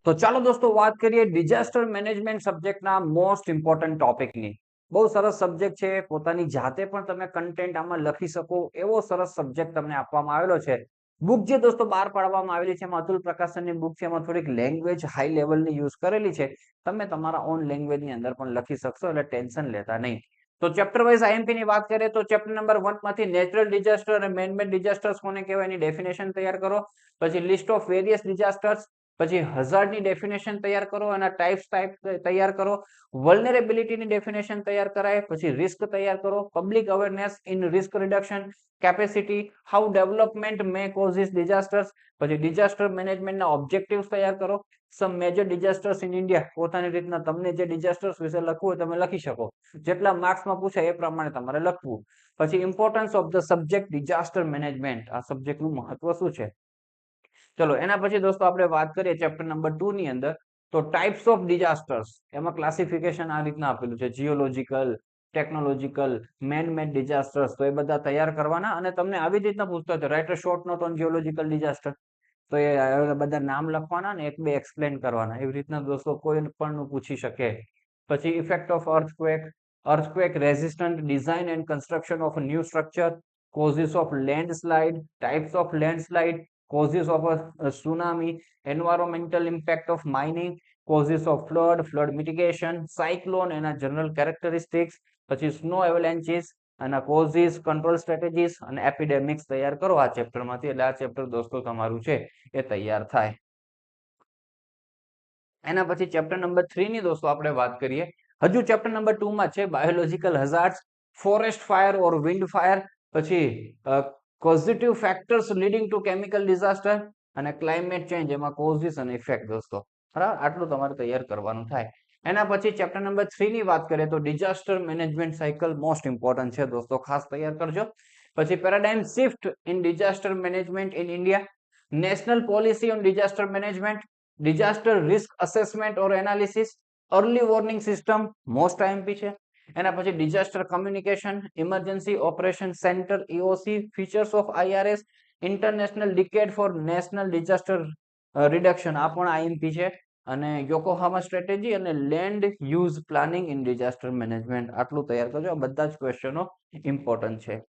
તો ચાલો દોસ્તો વાત કરીએ ડિઝાસ્ટર મેનેજમેન્ટ સબ્જેક્ટના મોસ્ટ ઇમ્પોર્ટન્ટ ટોપિકની. બહુ સરસ સબ્જેક્ટ છે. પોતાની જાતે પણ તમે કન્ટેન્ટ આમાં લખી શકો એવો સરસ સબ્જેક્ટ તમને આપવામાં આવેલો છે. બુક જે દોસ્તો બહાર પાડવામાં આવેલી છે એમાં અતુલ પ્રકાશનની બુક છે. એમાં થોડીક લેંગ્વેજ હાઈ લેવલની યુઝ કરેલી છે. તમે તમારા ઓન લેંગ્વેજની અંદર પણ લખી શકશો એટલે ટેન્શન લેતા નહીં. તો ચેપ્ટર વાઇઝ આઈએમપી ની વાત કરીએ તો ચેપ્ટર નંબર 1 માંથી નેચરલ ડિઝાસ્ટર અને મેન-મેડ ડિઝાસ્ટર્સ કોને કહેવાય એની ડેફિનેશન તૈયાર કરો. પછી લિસ્ટ ઓફ વેરિયસ ડિઝાસ્ટર્સ, પછી હઝાર્ડ ની ડેફિનેશન તૈયાર કરો અને ટાઈપ તૈયાર કરો. વલ્નરેબિલિટી ની ડેફિનેશન તૈયાર કરાય. પછી રિસ્ક તૈયાર કરો. Public awareness in risk reduction, capacity, how development may causes disasters. પછી ડિઝાસ્ટર મેનેજમેન્ટના ઓબ્જેક્ટિવ્સ તૈયાર કરો. Some major disasters in India. પોતાની રીતના તમને જે ડિઝાસ્ટર્સ વિશે લખવું હોય તમે લખી શકો. જેટલા માર્ક્સમાં પૂછાય એ પ્રમાણે તમારે લખવું. પછી importance of the subject disaster management. આ સબ્જેક્ટનું મહત્વ શું છે? ચલો એના પછી દોસ્તો આપણે વાત કરીએ ચેપ્ટર નંબર 2 ની અંદર. તો ટાઈપ્સ ઓફ ડિઝાસ્ટર્સ. એમાં ક્લાસિફિકેશન આ રીતના આપેલું છે: જીઓલોજીકલ, ટેકનોલોજીકલ, મેન-મેડ ડિઝાસ્ટર્સ. તો એ બધા તૈયાર કરવાના અને તમને આવી રીતના પૂછતો હોય તો write a short note on geological disaster. તો એ બધા નામ લખવાના ને એક બે એક્સપ્લેન કરવાના. એવી રીતના દોસ્તો કોઈ પણ પૂછી શકે. પછી effect of earthquake resistant design and construction of new structure, causes of landslide, types of landslide, causes of a tsunami, environmental impact of mining, causes of flood mitigation, cyclone એના general characteristics, પછી snow avalanches અને causes, control strategies અને epidemics તૈયાર કરો આ chapter માંથી. એટલે આ ચેપ્ટર દોસ્તો તમારું છે એ તૈયાર થાય. એના પછી ચેપ્ટર નંબર 3 ની દોસ્તો આપણે વાત કરીએ. હજુ ચેપ્ટર નંબર 2 માં છે બાયોલોજીકલ હઝાર્ડ્સ, ફોરેસ્ટ ફાયર ઓર વિન્ડ ફાયર, પછી causative factors leading to chemical disaster અને climate change. એમાં causes અને effect દોસ્તો. બરાબર, આટલું તમારે તૈયાર કરવાનું થાય. એના પછી ચેપ્ટર નંબર 3 ની વાત કરીએ તો disaster management cycle most important છે દોસ્તો, ખાસ તૈયાર કરજો. પછી paradigm shift in disaster management in India, national policy on disaster management, disaster risk assessment or analysis, early warning system most IMP છે. એના પછી disaster communication, emergency operation centre EOC, features of IRS, international decade for national disaster reduction. આ પણ IMP છે. અને Yokohama strategy અને land use planning in disaster management. આટલું તૈયાર કરજો. આ બધા જ ક્વેશ્ચનો ઇમ્પોર્ટન્ટ છે.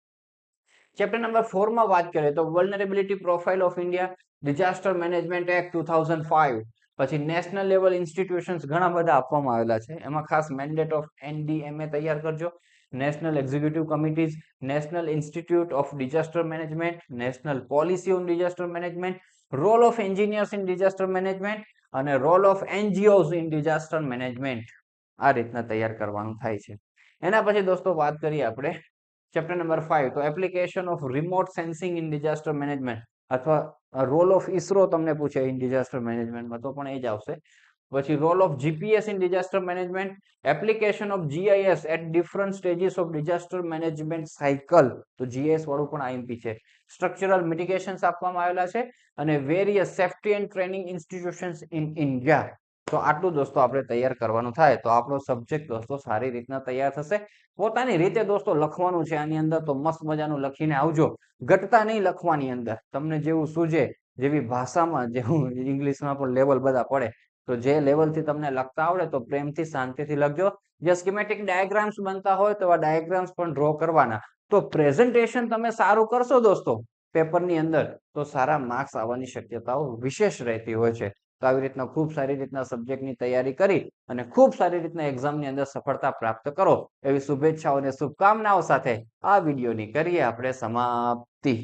ચેપ્ટર નંબર 4 માં વાત કરીએ તો vulnerability profile of India, disaster management act 2005, પછી નેશનલ લેવલ ઇન્સ્ટિટ્યુશન્સ ઘણા બધા આપવામાં આવેલા છે. એમાં ખાસ મેન્ડેટ ઓફ NDMA તૈયાર કરજો. National executive committees, national institute of disaster management, national policy on disaster management, role of engineers in disaster management અને role of NGOs in disaster management. આ રીતના તૈયાર કરવાનું થાય છે. એના પછી દોસ્તો વાત કરીએ આપણે ચેપ્ટર નંબર 5 તો application of remote sensing in disaster management અથવા રોલ ઓફ ISRO તમને પૂછે ઇન ડિઝાસ્ટર મેનેજમેન્ટમાં તો પણ એ જ આવશે. પછી role of GPS in disaster management, application of GIS at different stages of disaster management cycle. તો GIS વાળું પણ આઈએમપી છે. સ્ટ્રક્ચરલ મિટિગેશન્સ આપવામાં આવેલા છે અને various safety and training institutions in India. તો આટલું દોસ્તો આપણે તૈયાર કરવાનું થાય તો આપણો સબ્જેક્ટ દોસ્તો સારી રીતના તૈયાર થશે. પોતાની રીતે દોસ્તો લખવાનું છે આની અંદર તો મસ્ત મજાનું લખીને આવજો. ઘટતા નહીં લખવાની અંદર. તમને જેવું સૂજે, જેવી ભાષામાં, જેવું ઇંગ્લિશમાં પણ લેવલ બધા પડે, તો જે લેવલથી તમને લખતા આવડે તો પ્રેમથી શાંતિથી લખજો. જે સ્કીમેટિક ડાયાગ્રામ્સ બનતા હોય તો આ ડાયાગ્રામ્સ પણ ડ્રો કરવાના. તો પ્રેઝન્ટેશન તમે સારું કરશો દોસ્તો પેપરની અંદર તો સારા માર્ક્સ આવવાની શક્યતાઓ વિશેષ રહેતી હોય છે. તો આવી રીતના ખૂબ સારી રીતના સબ્જેક્ટની તૈયારી કરી અને ખૂબ સારી રીતના એક્ઝામની અંદર સફળતા પ્રાપ્ત કરો એવી શુભેચ્છાઓ અને શુભકામનાઓ સાથે આ વિડીયોની કરીએ આપણે સમાપ્તિ.